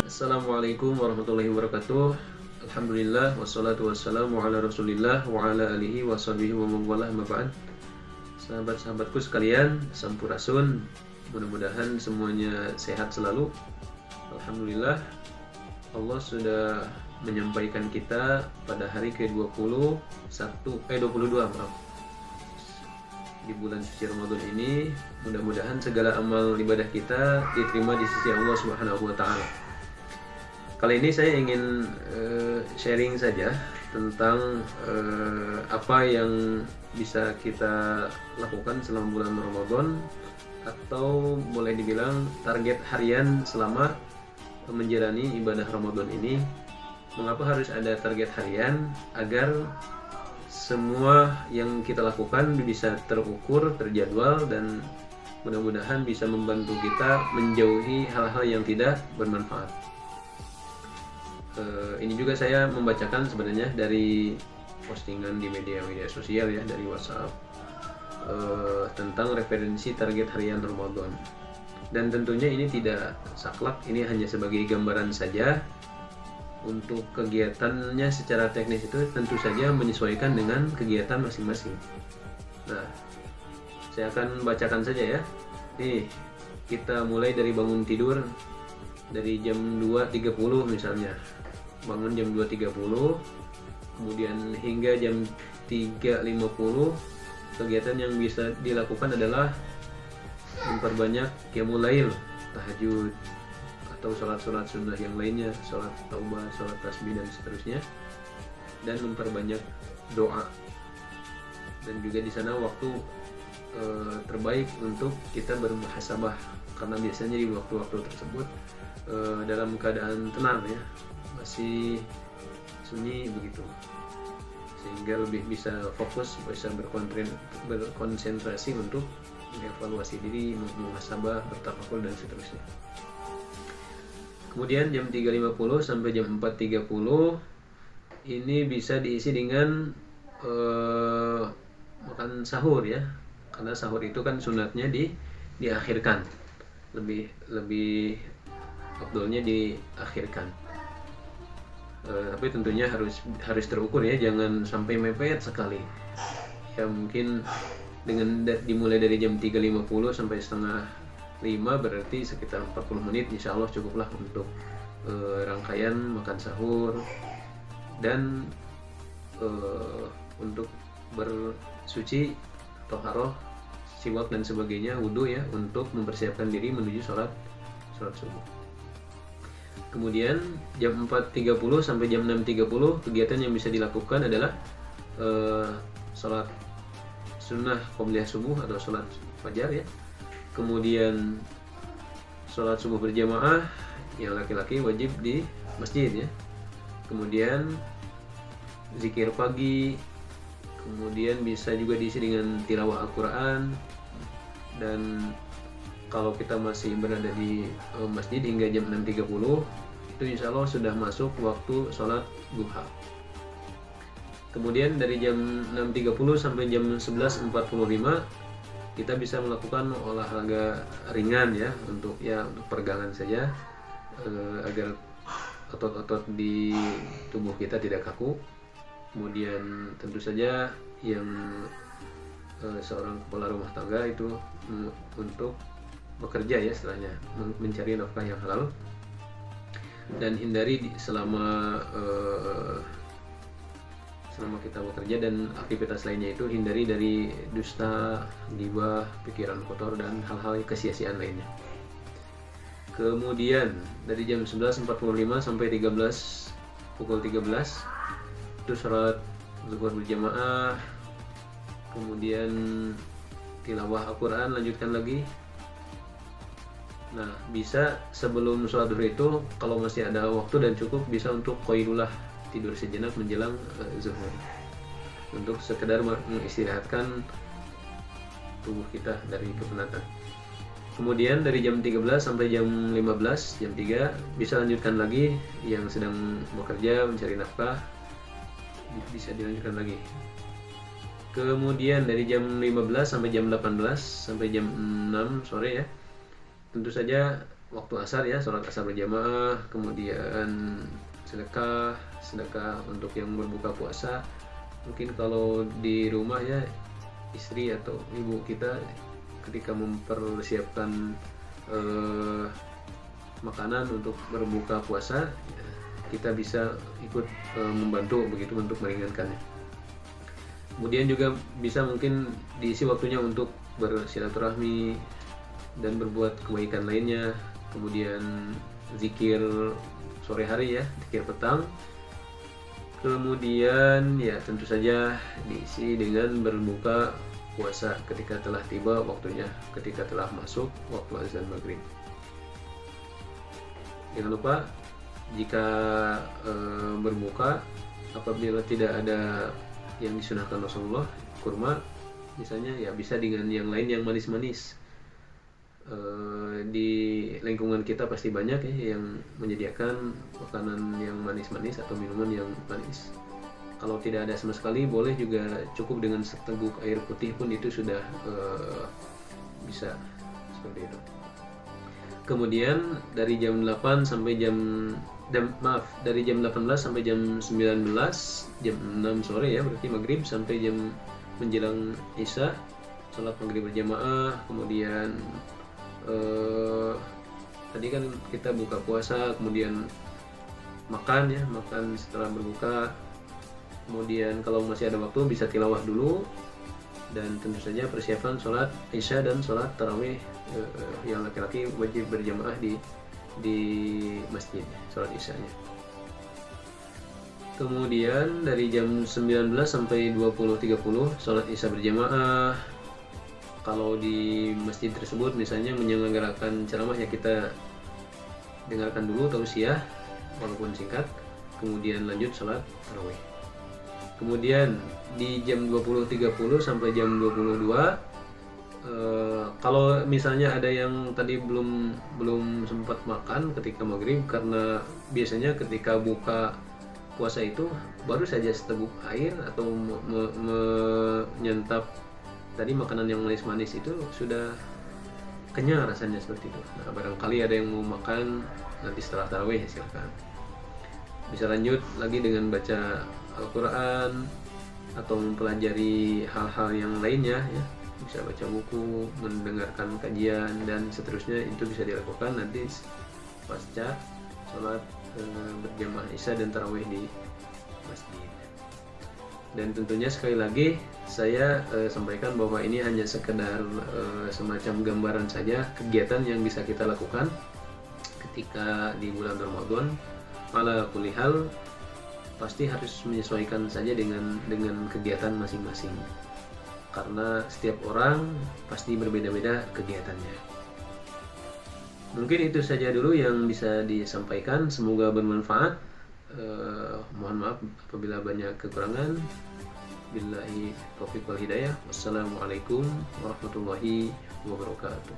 Assalamualaikum warahmatullahi wabarakatuh. Alhamdulillah wassalatu wassalamu ala Rasulillah wa ala alihi wa sahbihi wa man walah, ma ba'd. Sahabat-sahabatku sekalian, sampurasun. Mudah-mudahan semuanya sehat selalu. Alhamdulillah, Allah sudah menyampaikan kita pada hari ke-22 di bulan suci Ramadan ini. Mudah-mudahan segala amal ibadah kita diterima di sisi Allah Subhanahu wa taala. Kali ini saya ingin sharing saja tentang apa yang bisa kita lakukan selama bulan Ramadan, atau boleh dibilang target harian selama menjalani ibadah Ramadan ini. Mengapa harus ada target harian? Agar semua yang kita lakukan bisa terukur, terjadwal, dan mudah-mudahan bisa membantu kita menjauhi hal-hal yang tidak bermanfaat. Ini juga saya membacakan sebenarnya dari postingan di media-media sosial ya, dari WhatsApp, tentang referensi target harian Ramadan. Dan tentunya ini tidak saklek, ini hanya sebagai gambaran saja. Untuk kegiatannya secara teknis itu tentu saja menyesuaikan dengan kegiatan masing-masing. Nah, saya akan bacakan saja ya. Nih, kita mulai dari bangun tidur dari jam 2.30 misalnya. Bangun jam 2.30, kemudian hingga jam 3.50, kegiatan yang bisa dilakukan adalah memperbanyak qiyamul lail, tahajud, atau sholat-sholat sunnah yang lainnya, sholat taubah, sholat tasbih, dan seterusnya, dan memperbanyak doa. Dan juga di sana waktu terbaik untuk kita bermuhasabah, karena biasanya di waktu-waktu tersebut dalam keadaan tenang ya, masih sunyi begitu, sehingga lebih bisa fokus, bisa berkonsentrasi untuk mengevaluasi diri, muhasabah, bertafakur, dan seterusnya. Kemudian jam 3.50 sampai jam 4.30 ini bisa diisi dengan makan sahur ya, karena sahur itu kan sunatnya diakhirkan, lebih afdolnya diakhirkan. Tapi tentunya harus terukur ya, jangan sampai mepet sekali ya. Mungkin dengan dimulai dari jam 3.50 sampai setengah 5, berarti sekitar 40 menit insya Allah cukuplah untuk rangkaian makan sahur dan untuk bersuci, toharoh, siwak dan sebagainya, wudhu ya, untuk mempersiapkan diri menuju sholat subuh. Kemudian jam 4.30 sampai jam 6.30 kegiatan yang bisa dilakukan adalah sholat sunnah qobliyah subuh atau sholat fajar ya. Kemudian sholat subuh berjamaah, yang laki-laki wajib di masjid ya. Kemudian zikir pagi, kemudian bisa juga diisi dengan tilawah Al-Quran. Dan kalau kita masih berada di masjid hingga jam 6.30, itu insya Allah sudah masuk waktu sholat duha. Kemudian dari jam 6.30 sampai jam 11.45 kita bisa melakukan olahraga ringan ya, untuk peregangan saja, agar otot-otot di tubuh kita tidak kaku. Kemudian tentu saja yang seorang kepala rumah tangga itu untuk bekerja ya, istilahnya mencari nafkah yang halal, dan hindari selama kita bekerja dan aktivitas lainnya itu, hindari dari dusta, ghibah, pikiran kotor, dan hal-hal kesia-siaan lainnya. Kemudian dari jam 11.45 sampai pukul 13 itu sholat zuhur berjamaah, kemudian tilawah Al-Quran, lanjutkan lagi. Nah, bisa sebelum sholat zuhur itu, kalau masih ada waktu dan cukup, bisa untuk qailulah, tidur sejenak menjelang zuhur, untuk sekedar mengistirahatkan tubuh kita dari kepenatan. Kemudian dari jam 13 sampai jam 15, jam 3 bisa lanjutkan lagi. Yang sedang bekerja mencari nafkah bisa dilanjutkan lagi. Kemudian dari jam 15 sampai jam 18 sampai jam 6 sore ya. Tentu saja waktu asar ya, sholat asar berjamaah, kemudian sedekah untuk yang berbuka puasa. Mungkin kalau di rumah ya, istri atau ibu kita ketika mempersiapkan makanan untuk berbuka puasa, kita bisa ikut membantu begitu untuk meringankannya. Kemudian juga bisa mungkin diisi waktunya untuk bersilaturahmi dan berbuat kebaikan lainnya. Kemudian zikir sore hari ya, zikir petang. Kemudian ya tentu saja diisi dengan berbuka puasa ketika telah tiba waktunya, ketika telah masuk waktu azan maghrib. Jangan lupa jika berbuka, apabila tidak ada yang disunahkan Rasulullah, kurma misalnya, ya bisa dengan yang lain yang manis-manis. Di lingkungan kita pasti banyak ya yang menyediakan makanan yang manis-manis atau minuman yang manis. Kalau tidak ada sama sekali, boleh juga cukup dengan seteguk air putih pun itu sudah bisa seperti itu. Kemudian dari jam 8 sampai dari jam 18 sampai jam 19, jam 6 sore ya, berarti maghrib sampai jam menjelang isya, sholat maghrib berjamaah. Kemudian tadi kan kita buka puasa, kemudian makan setelah berbuka. Kemudian kalau masih ada waktu bisa tilawah dulu, dan tentu saja persiapan sholat isya dan sholat tarawih. Yang laki-laki wajib berjamaah di masjid sholat isyanya. Kemudian dari jam 19 sampai 20.30 sholat isya berjamaah. Kalau di masjid tersebut misalnya menyelenggarakan ceramah, ya kita dengarkan dulu tausiah walaupun singkat, kemudian lanjut sholat tarawih. Kemudian di jam 20.30 sampai jam 22, kalau misalnya ada yang tadi belum sempat makan ketika maghrib, karena biasanya ketika buka puasa itu baru saja seteguk air atau menyantap tadi makanan yang manis-manis, itu sudah kenyang rasanya seperti itu. Nah, barangkali ada yang mau makan nanti setelah tarawih, ya silakan. Bisa lanjut lagi dengan baca Al-Quran atau mempelajari hal-hal yang lainnya ya. Bisa baca buku, mendengarkan kajian, dan seterusnya. Itu bisa dilakukan nanti pasca sholat berjamaah isya dan tarawih di masjid. Dan tentunya sekali lagi saya sampaikan bahwa ini hanya sekedar semacam gambaran saja kegiatan yang bisa kita lakukan ketika di bulan Ramadan. Ala kulli hal pasti harus menyesuaikan saja dengan kegiatan masing-masing, karena setiap orang pasti berbeda-beda kegiatannya. Mungkin itu saja dulu yang bisa disampaikan, semoga bermanfaat. Mohon maaf apabila banyak kekurangan. Billahi taufiq wal hidayah. Wassalamualaikum warahmatullahi wabarakatuh.